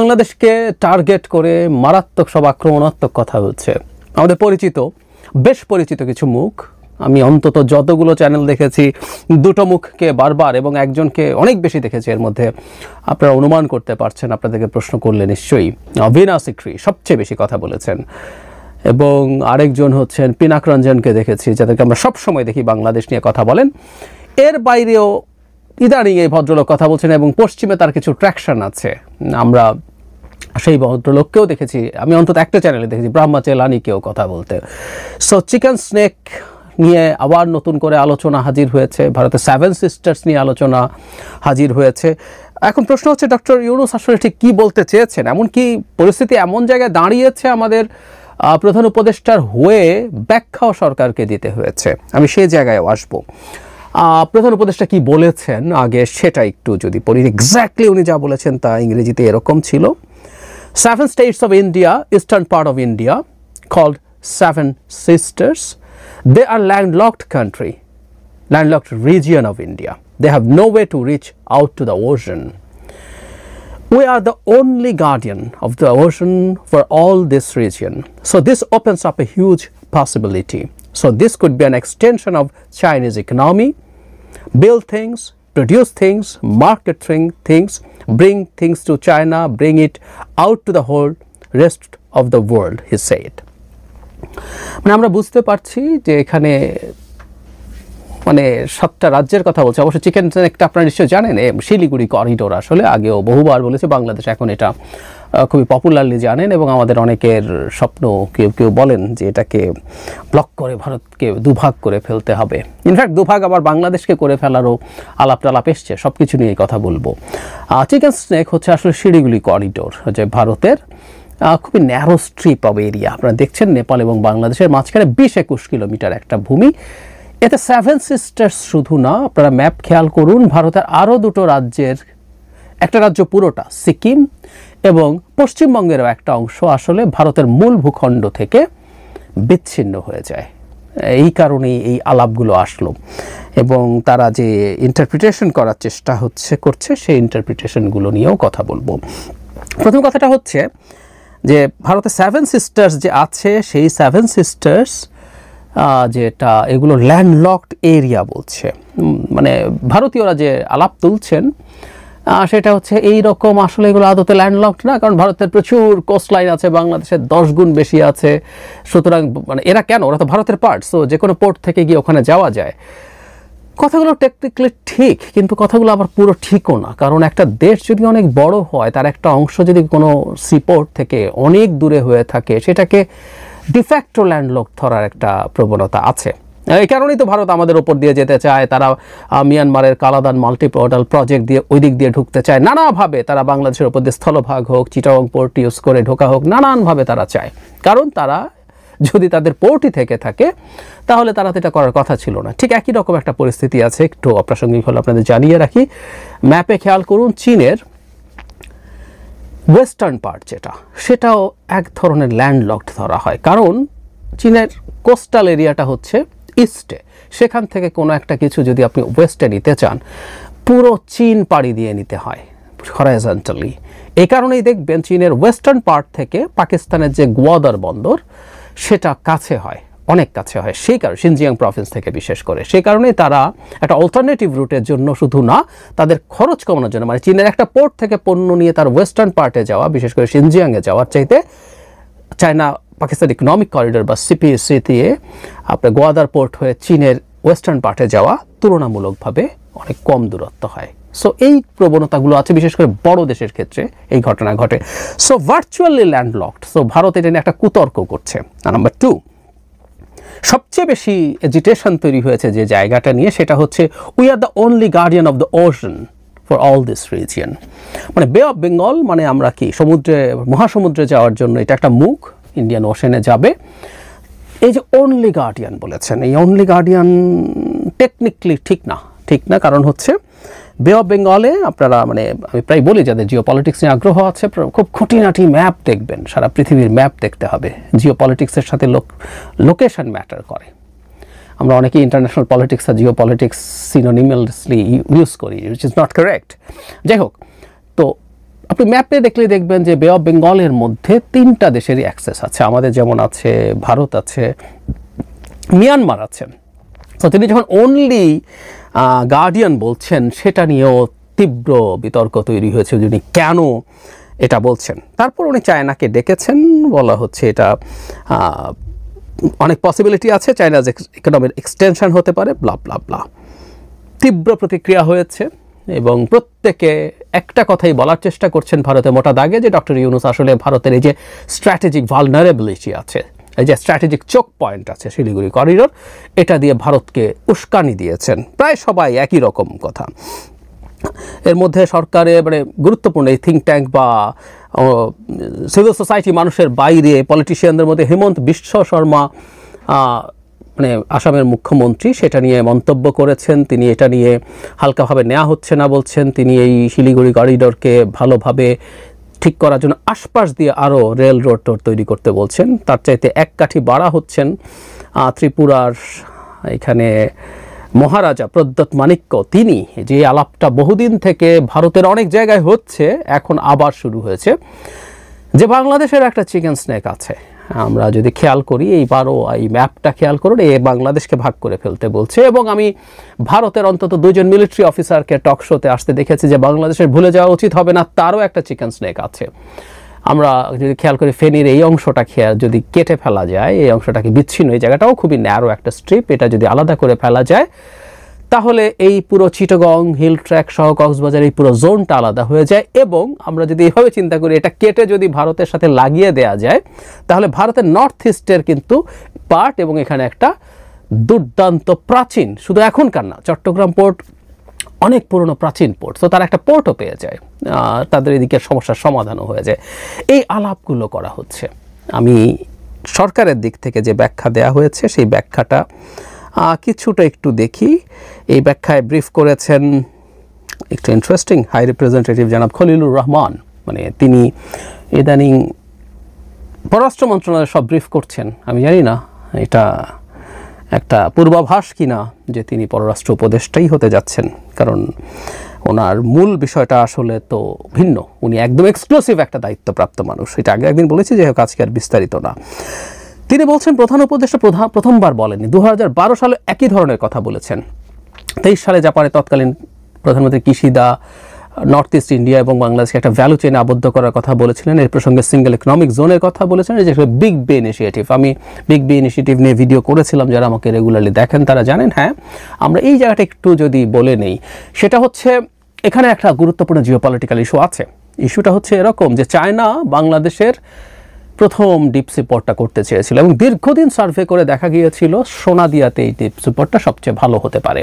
বাংলাদেশকে টার্গেট করে মারাত্মক সব আক্রমণাত্মক কথা হচ্ছে। আমাদের বেশ পরিচিত কিছু মুখ, আমি অন্তত যতগুলো চ্যানেল দেখেছি দুটো মুখকে বারবার এবং একজনকে অনেক বেশি দেখেছি। এর মধ্যে আপনারা অনুমান করতে পারছেন, আপনাদেরকে প্রশ্ন করলে নিশ্চয়ই। ভীনা সিকরি সবচেয়ে বেশি কথা বলেছেন এবং আরেকজন হচ্ছেন পিনাক রঞ্জনকে দেখেছি, যাদেরকে আমরা সবসময় দেখি বাংলাদেশ নিয়ে কথা বলেন। এর বাইরেও ইদানিং এই ভদ্রলোক কথা বলছেন এবং পশ্চিমে তার কিছু ট্র্যাকশন আছে। আমরা সেই ভদ্রলোককেও দেখেছি, আমি অন্তত একটা চ্যানেলে দেখেছি ব্রাহ্মা চেলানিকেও কথা বলতে। সো চিকেন স্নেক নিয়ে আবার নতুন করে আলোচনা হাজির হয়েছে, ভারতের 7 সিস্টার্স নিয়ে আলোচনা হাজির হয়েছে। এখন প্রশ্ন হচ্ছে ডক্টর ইউনূস আসলে ঠিক কী বলতে চেয়েছেন? এমনকি পরিস্থিতি এমন জায়গায় দাঁড়িয়েছে আমাদের প্রধান উপদেষ্টার হয়ে ব্যাখ্যাও সরকারকে দিতে হয়েছে। আমি সেই জায়গায় আসবো। প্রধান উপদেষ্টা কি বলেছেন আগে সেটা একটু যদি পড়ি। এক্স্যাক্টলি উনি যা বলেছেন তা ইংরেজিতে এরকম ছিল: 7 states of India, eastern part of India, called 7 sisters. They are landlocked country, landlocked region of India. They have no way to reach out to the ocean. We are the only guardian of the ocean for all this region. So this opens up a huge possibility. So this could be an extension of Chinese economy, build things, produce things, market things, bring things to China, bring it out to the whole rest of the world, he said. মানে আমরা বুঝতে পারছি যে এখানে মানে 7টা রাজ্যের কথা বলছে। অবশ্য চিকেন একটা আপনারা নিশ্চয়ই জানেন, শিলিগুড়ি করিডোর আসলে আগেও বহুবার বলেছে বাংলাদেশ, এখন এটা খুবই পপুলারলি জানেন এবং আমাদের অনেকের স্বপ্ন। কেউ কেউ বলেন যে এটাকে ব্লক করে ভারতকে দুভাগ করে ফেলতে হবে। ইনফ্যাক্ট দুভাগ আবার বাংলাদেশকে করে ফেলারও আলাপ টালাপ এসছে। সব কিছু নিয়েই কথা বলবো। চিকেন স্নেক হচ্ছে আসলে শিলিগুড়ি করিডোর, যে ভারতের খুবই ন্যারো স্ট্রিপ অফ এরিয়া। আপনারা দেখছেন নেপাল এবং বাংলাদেশের মাঝখানে 20-21 কিলোমিটার একটা ভূমি। এতে 7 সিস্টার্স শুধু না, আপনারা ম্যাপ খেয়াল করুন, ভারতের আরও দুটো রাজ্যের একটা রাজ্য পুরোটা সিকিম এবং পশ্চিমবঙ্গেরও একটা অংশ আসলে ভারতের মূল ভূখণ্ড থেকে বিচ্ছিন্ন হয়ে যায়। এই কারণেই এই আলাপগুলো আসলো এবং তারা যে ইন্টারপ্রিটেশন করার চেষ্টা করছে সেই ইন্টারপ্রিটেশনগুলো নিয়েও কথা বলবো। প্রথম কথাটা হচ্ছে যে ভারতের 7 সিস্টার্স যে আছে, সেই 7 সিস্টার্স যেটা এগুলো ল্যান্ডলকড এরিয়া বলছে। মানে ভারতীয়রা যে আলাপ তুলছেন সেটা হচ্ছে এই রকম, আসলে এগুলো আদতে ল্যান্ডলকড না, কারণ ভারতের প্রচুর কোস্টলাইন আছে, বাংলাদেশের 10 গুণ বেশি আছে। সুতরাং মানে এরা কেন, ওরা তো ভারতের পার্ট, সো যে কোনো পোর্ট থেকে গিয়ে ওখানে যাওয়া যায়। কথাগুলো টেকনিক্যালি ঠিক, কিন্তু কথাগুলো আবার পুরো ঠিকও না। কারণ একটা দেশ যদি অনেক বড় হয়, তার একটা অংশ যদি কোনো সিপোর্ট থেকে অনেক দূরে হয়ে থাকে, সেটাকে ডিফ্যাক্টো ল্যান্ডলক ধরার একটা প্রবণতা আছে। এই কারণেই তো ভারত আমাদের ওপর দিয়ে যেতে চায়। তারা মিয়ানমারের কালাদান মাল্টিপোর্টাল প্রজেক্ট দিয়ে ওই দিক দিয়ে ঢুকতে চায় নানাভাবে। তারা বাংলাদেশের ওপর দিয়ে স্থলভাগ হোক, চিটাগং পোর্ট ইউজ করে ঢোকা হোক, নানানভাবে তারা চায়। কারণ তারা যদি তাদের পোর্টই থেকে থাকে তাহলে তারা তো এটা করার কথা ছিল না। ঠিক একই রকম একটা পরিস্থিতি আছে, একটু অপ্রাসঙ্গিক হলে আপনাদের জানিয়ে রাখি। ম্যাপে খেয়াল করুন, চীনের ওয়েস্টার্ন পার্ট যেটা, সেটাও এক ধরনের ল্যান্ডলকড ধরা হয়। কারণ চীনের কোস্টাল এরিয়াটা হচ্ছে ইস্টে, সেখান থেকে কোনো একটা কিছু যদি আপনি ওয়েস্টে নিতে চান, পুরো চীন পাড়ি দিয়ে নিতে হয় হরাইজন্টালি। এই কারণেই দেখবেন চীনের ওয়েস্টার্ন পার্ট থেকে পাকিস্তানের যে গোয়াদার বন্দর, সেটা কাছে হয়, অনেক কাছে হয়। সেই কারণে সিনজিয়াং প্রভিন্স থেকে বিশেষ করে, সেই কারণে তারা একটা অল্টারনেটিভ রুটের জন্য শুধু না, তাদের খরচ কমানোর জন্য, মানে চীনের একটা পোর্ট থেকে পণ্য নিয়ে তার ওয়েস্টার্ন পার্টে যাওয়া, বিশেষ করে সিনজিয়াংয়ে যাওয়ার চাইতে চায়না পাকিস্তান ইকোনমিক করিডোর বা সিপিএসি দিয়ে আপনার গোয়াদার পোর্ট হয়ে চীনের ওয়েস্টার্ন পার্টে যাওয়া তুলনামূলকভাবে অনেক কম দূরত্ব হয়। সো এই প্রবণতাগুলো আছে, বিশেষ করে বড় দেশের ক্ষেত্রে এই ঘটনা ঘটে। So virtually landlocked. So Bharat এটা নিয়ে একটা কুতর্ক করছে। নাম্বার 2, সবচেয়ে বেশি এজিটেশন তৈরি হয়েছে যে জায়গাটা নিয়ে, সেটা হচ্ছে we are the only guardian of the ocean for all this region. মানে বে অফ বেঙ্গল, মানে আমরা কি সমুদ্রে, মহাসমুদ্রে যাওয়ার জন্য এটা একটা মুখ, ইন্ডিয়ান ওশেনে যাবে। এই যে অনলি গার্ডিয়ান বলেছেন, এই অনলি গার্ডিয়ান টেকনিক্যালি ঠিক না। কারণ হচ্ছে বে অফ বেঙ্গলে আপনারা, মানে আমি প্রায় বলি যাদের জিও পলিটিক্স নিয়ে আগ্রহ আছে, খুব খুঁটিনাটি ম্যাপ দেখবেন, সারা পৃথিবীর ম্যাপ দেখতে হবে। জিও পলিটিক্সের সাথে লোকেশন ম্যাটার করে। আমরা অনেকেই ইন্টারন্যাশনাল পলিটিক্স আর জিও পলিটিক্স সিনোনিমাসলি ইউজ করি, উইচ ইজ নট কারেক্ট। যাই হোক, তো আপনি ম্যাপে দেখলে দেখবেন যে বে অফ বেঙ্গলের মধ্যে 3টা দেশেরই অ্যাক্সেস আছে, আমাদের যেমন আছে, ভারত আছে, মিয়ানমার আছে। তো তিনি যখন অনলি গার্ডিয়ান বলছেন, সেটা নিয়েও তীব্র বিতর্ক তৈরি হয়েছে যিনি কেন এটা বলছেন। তারপর উনি চায়নাকে ডেকেছেন, বলা হচ্ছে এটা অনেক পসিবিলিটি আছে, চায়নার ইকোনমির এক্সটেনশন হতে পারে, ব্লা ব্লা ব্লা। তীব্র প্রতিক্রিয়া হয়েছে এবং প্রত্যেকে একটা কথাই বলার চেষ্টা করছেন ভারতে মোটা দাগে, যে ডক্টর ইউনূস আসলে ভারতের এই যে স্ট্র্যাটেজিক ভালনারেবিলিটি আছে, এই যে স্ট্র্যাটেজিক চোক পয়েন্ট আছে শিলিগুড়ি করিডোর, এটা দিয়ে ভারতকে উস্কানি দিয়েছেন। প্রায় সবাই একই রকম কথা। এর মধ্যে সরকারে মানে গুরুত্বপূর্ণ এই থিঙ্ক ট্যাঙ্ক বা সিভিল সোসাইটি মানুষের বাইরে পলিটিশিয়ানদের মধ্যে হেমন্ত বিশ্ব শর্মা, মানে আসামের মুখ্যমন্ত্রী, সেটা নিয়ে মন্তব্য করেছেন। তিনি এটা নিয়ে হালকাভাবে নেওয়া হচ্ছে না বলছেন। তিনি এই শিলিগুড়ি করিডোরকে ভালোভাবে ঠিক করার জন্য আশপাশ দিয়ে আরও রেল রোড তৈরি করতে বলছেন। তার চাইতে এক কাঠি বাড়া হচ্ছেন ত্রিপুরার এখানে মহারাজা প্রদ্যোৎ মাণিক্য। তিনি যে আলাপটা বহুদিন থেকে ভারতের অনেক জায়গায় হচ্ছে, এখন আবার শুরু হয়েছে, যে বাংলাদেশের একটা চিকেন স্নেক আছে। আমরা যদি খেয়াল করি, এইবারও এই ম্যাপটা খেয়াল করুন, এ বাংলাদেশকে ভাগ করে ফেলতে বলছে। এবং আমি ভারতের অন্তত 2জন মিলিটারি অফিসারকে টক শোতে আসতে দেখেছি যে বাংলাদেশের ভুলে যাওয়া উচিত হবে না, তারও একটা চিকেন স্নেক আছে। আমরা যদি খেয়াল করি, ফেনীর এই অংশটা যদি কেটে ফেলা যায়, এই অংশটাকে বিচ্ছিন্ন, এই জায়গাটাও খুবই ন্যারো একটা স্ট্রিপ, এটা যদি আলাদা করে ফেলা যায়, তাহলে এই পুরো চিটাগং হিল ট্র্যাক সহ কক্সবাজার এই পুরো জোনটা আলাদা হয়ে যায়। এবং আমরা যদি এভাবে চিন্তা করি, এটা কেটে যদি ভারতের সাথে লাগিয়ে দেয়া যায়, তাহলে ভারতের নর্থ ইস্টের কিন্তু পার্ট, এবং এখানে একটা দুর্দান্ত প্রাচীন, শুধু এখনকার না, চট্টগ্রাম পোর্ট অনেক পুরনো প্রাচীন পোর্ট, তো তারা একটা পোর্টও পেয়ে যায়, তাদের এদিকে সমস্যার সমাধানও হয়ে যায়। এই আলাপগুলো করা হচ্ছে। আমি সরকারের দিক থেকে যে ব্যাখ্যা দেয়া হয়েছে, সেই ব্যাখ্যাটা কিছুটা একটু দেখি। এই ব্যাখ্যায় ব্রিফ করেছেন একটু ইন্টারেস্টিং হাই রিপ্রেজেন্টেটিভ জনাব খলিলুর রহমান। মানে তিনি ইদানিং পররাষ্ট্র মন্ত্রণালয়ে সব ব্রিফ করছেন। আমি জানি না এটা একটা পূর্বাভাস কিনা যে তিনি পররাষ্ট্র উপদেষ্টাই হতে যাচ্ছেন, কারণ ওনার মূল বিষয়টা আসলে তো ভিন্ন। উনি একদম এক্সক্লুসিভ একটা দায়িত্বপ্রাপ্ত মানুষ, এটা আগে একদিন বলেছি, যে আজকে আর বিস্তারিত না। তিনি বলছেন প্রধান উপদেষ্টা প্রথমবার বলেননি, 2012 সালে একই ধরনের কথা বলেছেন। 23 সালে জাপানে তৎকালীন প্রধানমন্ত্রী কিশিদা নর্থ ইস্ট ইন্ডিয়া এবং বাংলাদেশকে একটা ভ্যালু চেইনে আবদ্ধ করার কথা বলেছিলেন। এর প্রসঙ্গে সিঙ্গেল ইকোনমিক জোনের কথা বলেছেন, এই যে বিগ বে ইনিশিয়েটিভ। আমি বিগ বে ইনিশিয়েটিভ নিয়ে ভিডিও করেছিলাম, যারা আমাকে রেগুলারলি দেখেন তারা জানেন। হ্যাঁ, আমরা এই জায়গাটা একটু যদি বলে নেই, সেটা হচ্ছে এখানে একটা গুরুত্বপূর্ণ জিওপলিটিক্যাল ইস্যু আছে। ইস্যুটা হচ্ছে এরকম যে চায়না বাংলাদেশের প্রথম ডিপ সি পোর্টটা করতে চেয়েছিল, এবং দীর্ঘদিন সার্ভে করে দেখা গিয়েছিল সোনাদিয়াতে এই ডিপ সি পোর্টটা সবচেয়ে ভালো হতে পারে।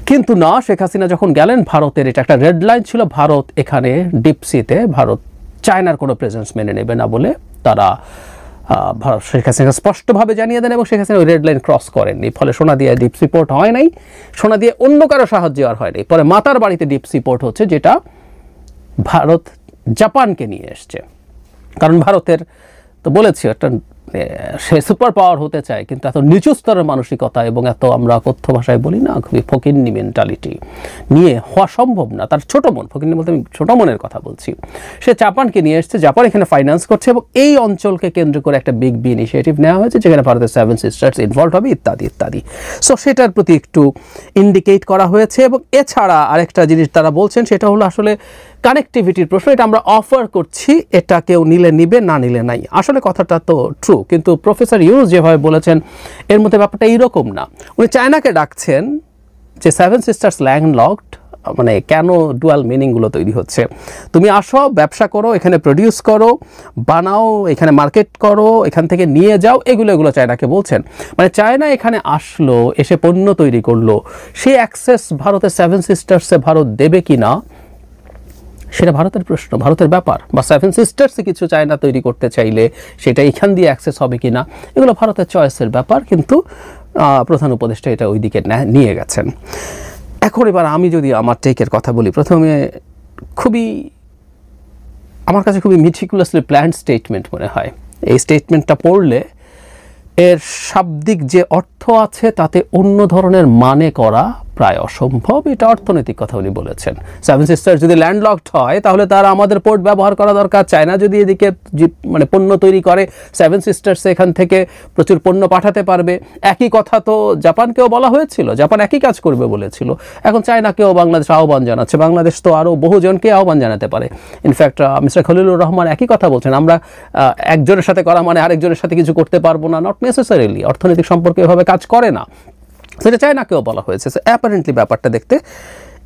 কিন্তু না, শেখ হাসিনা যখন গেলেন, ভারতের এটা একটা রেড লাইন ছিল, ভারত এখানে ডিপসিতে ভারত চায়নার কোনো প্রেজেন্স মেনে নেবে না বলে তারা শেখ হাসিনা স্পষ্টভাবে জানিয়ে দেন, এবং শেখ হাসিনা ওই রেড লাইন ক্রস করেননি। ফলে সোনাদিয়া ডিপসি পোর্ট হয় নাই, সোনাদিয়া অন্য কারো সাহায্যে আর হয়নি। পরে মাতার বাড়িতে ডিপসি পোর্ট হচ্ছে, যেটা ভারত জাপানকে নিয়ে এসছে। কারণ ভারতের তো বলেছি একটা সে সুপার পাওয়ার হতে চায়, কিন্তু এত নিচু স্তরের মানসিকতা এবং এত আমরা কথ্য ভাষায় বলি না, খুবই ফকিন্নি মেন্টালিটি নিয়ে হওয়া সম্ভব না। তার ছোট মন, ফকিন্নি বলতে আমি ছোট মনের কথা বলছি। সে জাপানকে নিয়ে এসছে, জাপান এখানে ফাইন্যান্স করছে, এবং এই অঞ্চলকে কেন্দ্র করে একটা বিগ বি ইনিশিয়েটিভ নেওয়া হয়েছে, যেখানে ভারতের 7 সিস্টার্স ইনভলভ হবে, ইত্যাদি ইত্যাদি। সো সেটার প্রতি একটু ইন্ডিকেট করা হয়েছে। এবং এছাড়া আরেকটা জিনিস তারা বলছেন, সেটা হলো আসলে কানেক্টিভিটির প্রশ্ন। এটা আমরা অফার করছি, এটা কেউ নিলে নিবে, না নিলে নাই। আসলে কথাটা তো ট্রু, কিন্তু প্রফেসর ইউনুস যেভাবে বলেছেন, এর মধ্যে ব্যাপারটা এইরকম না। উনি চায়নাকে ডাকছেন যে 7 সিস্টার্স ল্যান্ডলকড, মানে কেন ডুয়াল মিনিংগুলো তৈরি হচ্ছে। তুমি আসো, ব্যবসা করো, এখানে প্রডিউস করো, বানাও, এখানে মার্কেট করো, এখান থেকে নিয়ে যাও, এগুলো চায়নাকে বলছেন। মানে চায়না এখানে আসলো, এসে পণ্য তৈরি করলো, সেই অ্যাক্সেস ভারতের 7 সিস্টার্সে ভারত দেবে কি না, সেটা ভারতের প্রশ্ন, ভারতের ব্যাপার। বা 7 সিস্টার্সে কিছু চায়না তৈরি করতে চাইলে সেটা এখান দিয়ে অ্যাক্সেস হবে কি না, এগুলো ভারতের চয়েসের ব্যাপার। কিন্তু প্রধান উপদেষ্টা এটা ওই দিকে নিয়ে গেছেন। এখন এবার আমি যদি আমার টেকের কথা বলি, প্রথমে আমার কাছে খুবই মিটিকুলাসলি প্ল্যান্ড স্টেটমেন্ট মনে হয়। এই স্টেটমেন্টটা পড়লে এর শাব্দিক যে অর্থ আছে, তাতে অন্য ধরনের মানে করা প্রায় অসম্ভব, এটা অর্থনৈতিক কথা উনি বলেছেন। সেভেন সিস্টার্স যদি ল্যান্ডলকড হয় তাহলে তারা আমাদের পোর্ট ব্যবহার করা দরকার। চায়না যদি এদিকে মানে পণ্য তৈরি করে, সেভেন সিস্টার্স এখান থেকে প্রচুর পণ্য পাঠাতে পারবে। একই কথা তো জাপানকেও বলা হয়েছিল, জাপান একই কাজ করবে বলেছিল। এখন চায়নাকেও বাংলাদেশ আহ্বান জানাচ্ছে, বাংলাদেশ তো আরও বহুজনকে আহ্বান জানাতে পারে। ইনফ্যাক্ট মিস্টার খলিলুর রহমান একই কথা বলছেন, আমরা একজনের সাথে করা মানে আরেকজনের সাথে কিছু করতে পারবো না, নট নেসেসারিলি। অর্থনৈতিক সম্পর্ক এভাবে কাজ করে না, সেটা চায়নাকেও বলা হয়েছে। অ্যাপারেন্টলি ব্যাপারটা দেখতে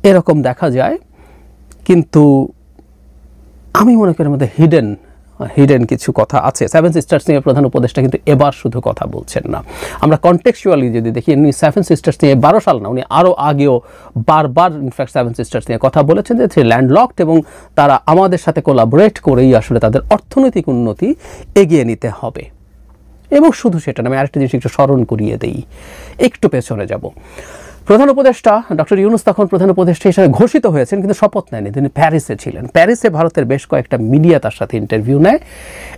এরকম দেখা যায়, কিন্তু আমি মনে করি মধ্যে হিডেন কিছু কথা আছে। সেভেন সিস্টার্স নিয়ে প্রধান উপদেষ্টা কিন্তু এবার শুধু কথা বলছেন না। আমরা কনটেক্সচুয়ালি যদি দেখি, উনি সেভেন সিস্টার্স নিয়ে 12 সাল না, উনি আরও আগেও বারবার ইনফ্যাক্ট সেভেন সিস্টার্স নিয়ে কথা বলেছেন যে ল্যান্ডলকড এবং তারা আমাদের সাথে কোলাবোরেট করেই আসলে তাদের অর্থনৈতিক উন্নতি এগিয়ে নিতে হবে। এবং শুধু সেটা না, আমি আরেকটা জিনিস একটু স্মরণ করিয়ে দিই, একটু পেছনে যাব। প্রধান উপদেষ্টা ডক্টর ইউনূস তখন প্রধান উপদেষ্টা হিসেবে ঘোষিত হয়েছেন, কিন্তু শপথ নেয়নি, তিনি প্যারিসে ছিলেন। প্যারিসে ভারতের বেশ কয়েকটা মিডিয়া তার সাথে ইন্টারভিউ নেয়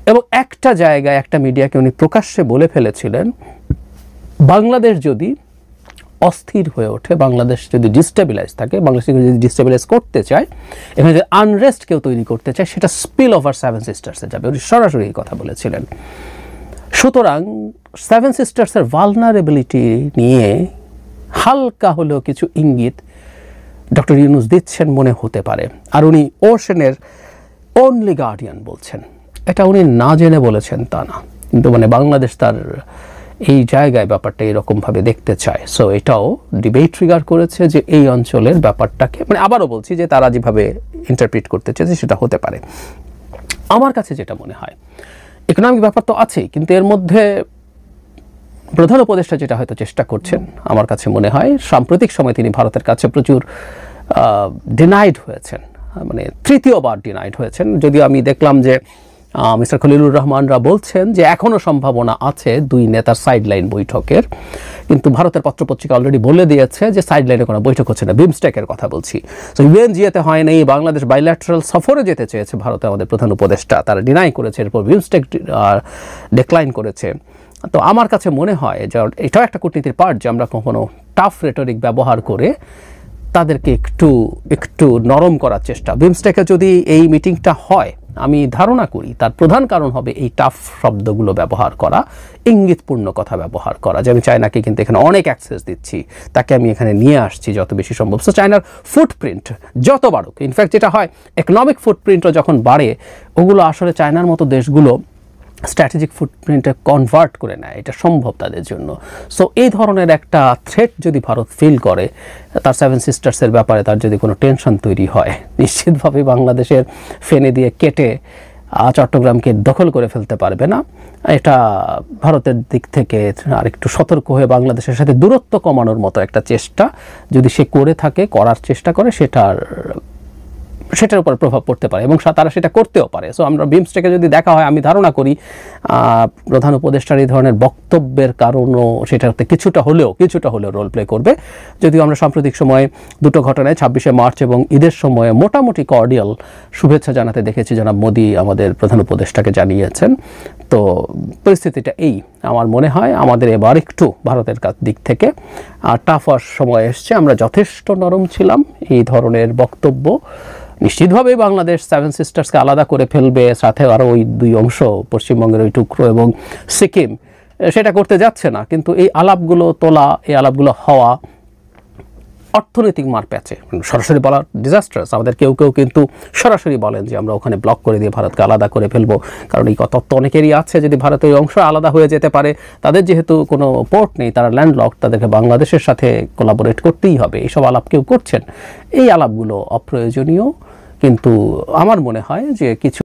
এবং একটা জায়গায় একটা মিডিয়াকে উনি প্রকাশ্যে বলে ফেলেছিলেন, বাংলাদেশ যদি অস্থির হয়ে ওঠে, বাংলাদেশ যদি ডিস্টেবিলাইজ থাকে, বাংলাদেশকে যদি ডিস্টেবিলাইজ করতে চায়, এখানে যদি আনরেস্ট কেউ তৈরি করতে চায়, সেটা স্পিল ওভার সেভেন সিস্টার্সে যাবে। উনি সরাসরি এই কথা বলেছিলেন। সুতরাং সেভেন সিস্টার্সের ভালনারেবিলিটি নিয়ে হালকা হলেও কিছু ইঙ্গিত ডক্টর ইউনূস দিচ্ছেন মনে হতে পারে। আর উনি ওশেনের অনলি গার্ডিয়ান বলছেন, এটা উনি না জেনে বলেছেন তা না, কিন্তু মানে বাংলাদেশ তার এই জায়গায় ব্যাপারটা এরকমভাবে দেখতে চায়। সো এটাও ডিবেট ট্রিগার করেছে যে এই অঞ্চলের ব্যাপারটাকে, মানে আবারও বলছি যে তারা যেভাবে ইন্টারপ্রিট করতে চেয়েছে সেটা হতে পারে। আমার কাছে যেটা মনে হয়, ইকোনমিক ব্যাপার তো আছেই, কিন্তু এর মধ্যে প্রধান উপদেষ্টা যেটা হয়তো চেষ্টা করছেন, আমার কাছে মনে হয় সাম্প্রতিক সময় তিনি ভারতের কাছে প্রচুর ডিনাইড হয়েছেন, মানে তৃতীয়বার ডিনাইড হয়েছেন। যদিও আমি দেখলাম যে মিস্টার খলিলুর রহমানরা বলছেন যে এখনও সম্ভাবনা আছে দুই নেতার সাইডলাইন বৈঠকের, কিন্তু ভারতের পত্রপত্রিকা অলরেডি বলে দিয়েছে যে সাইডলাইনে কোনো বৈঠক হচ্ছে না। বিমস্টেকের কথা বলছি। তো ইউএনজিএতে হয় নাই, বাংলাদেশ বাইল্যাটারাল সফরে যেতে চেয়েছে ভারতে আমাদের প্রধান উপদেষ্টা, তারা ডিনাই করেছে, এরপর বিমস্টেক ডিক্লাইন করেছে। তো আমার কাছে মনে হয় যে এটাও একটা কূটনীতির পার্ট, যে আমরা কখনো টাফ রেটরিক ব্যবহার করে তাদেরকে একটু নরম করার চেষ্টা। বিমস্টেকে যদি এই মিটিংটা হয়, আমি ধারণা করি তার প্রধান কারণ হবে এই টাফ শব্দগুলো ব্যবহার করা, ইঙ্গিতপূর্ণ কথা ব্যবহার করা, যে আমি চায়নাকে কিন্তু এখানে অনেক অ্যাক্সেস দিচ্ছি, তাকে আমি এখানে নিয়ে আসছি যত বেশি সম্ভব। সো চায়নার ফুটপ্রিন্ট যত বাড়ুক, ইনফ্যাক্ট যেটা হয় ইকোনমিক ফুটপ্রিন্টও যখন বাড়ে, ওগুলো আসলে চায়নার মতো দেশগুলো স্ট্র্যাটেজিক ফুটপ্রিন্টে কনভার্ট করে নেয়, এটা সম্ভব তাদের জন্য। সো এই ধরনের একটা থ্রেট যদি ভারত ফিল করে, তার সেভেন সিস্টার্সের ব্যাপারে তার যদি কোনো টেনশন তৈরি হয়, নিশ্চিতভাবে বাংলাদেশের ফেনে দিয়ে কেটে চট্টগ্রামকে দখল করে ফেলতে পারবে না। এটা ভারতের দিক থেকে আরেকটু সতর্ক হয়ে বাংলাদেশের সাথে দূরত্ব কমানোর মতো একটা চেষ্টা যদি সে করে থাকে, করার চেষ্টা করে, সেটার উপর প্রভাব পড়তে পারে এবং তারা সেটা করতেও পারে। সো আমরা বিমস্টেকে যদি দেখা হয়, আমি ধারণা করি প্রধান উপদেষ্টার এই ধরনের বক্তব্যের কারণও সেটাতে কিছুটা হলেও রোল প্লে করবে। যদিও আমরা সাম্প্রতিক সময়ে দুটো ঘটনায় 26শে মার্চ এবং ঈদের সময়ে মোটামুটি কর্ডিয়াল শুভেচ্ছা জানাতে দেখেছি, জনাব মোদি আমাদের প্রধান উপদেষ্টাকে জানিয়েছেন। তো পরিস্থিতিটা এই, আমার মনে হয় আমাদের এবার একটু ভারতের দিক থেকে টাফ হওয়ার সময় এসছে। আমরা যথেষ্ট নরম ছিলাম, এই ধরনের বক্তব্য নিশ্চিতভাবেই বাংলাদেশ সেভেন সিস্টার্সকে আলাদা করে ফেলবে, সাথে আরও ওই দুই অংশ, পশ্চিমবঙ্গের ওই টুকরো এবং সিকিম, সেটা করতে যাচ্ছে না। কিন্তু এই আলাপগুলো তোলা, এই আলাপগুলো হওয়া অর্থনৈতিক মারপ্যাচে, সরাসরি বলা ডিজাস্টার্স। আমাদের কেউ কিন্তু সরাসরি বলেন যে আমরা ওখানে ব্লক করে দিয়ে ভারতকে আলাদা করে ফেলবো, কারণ এই তত্ত্ব অনেকেরই আছে যদি ভারতের অংশ আলাদা হয়ে যেতে পারে, তাদের যেহেতু কোনো পোর্ট নেই, তারা ল্যান্ডলক, তাদেরকে বাংলাদেশের সাথে কোলাবোরেট করতেই হবে। এইসব আলাপ কেউ করছেন, এই আলাপগুলো অপ্রয়োজনীয়। কিন্তু আমার মনে হয় যে কিছু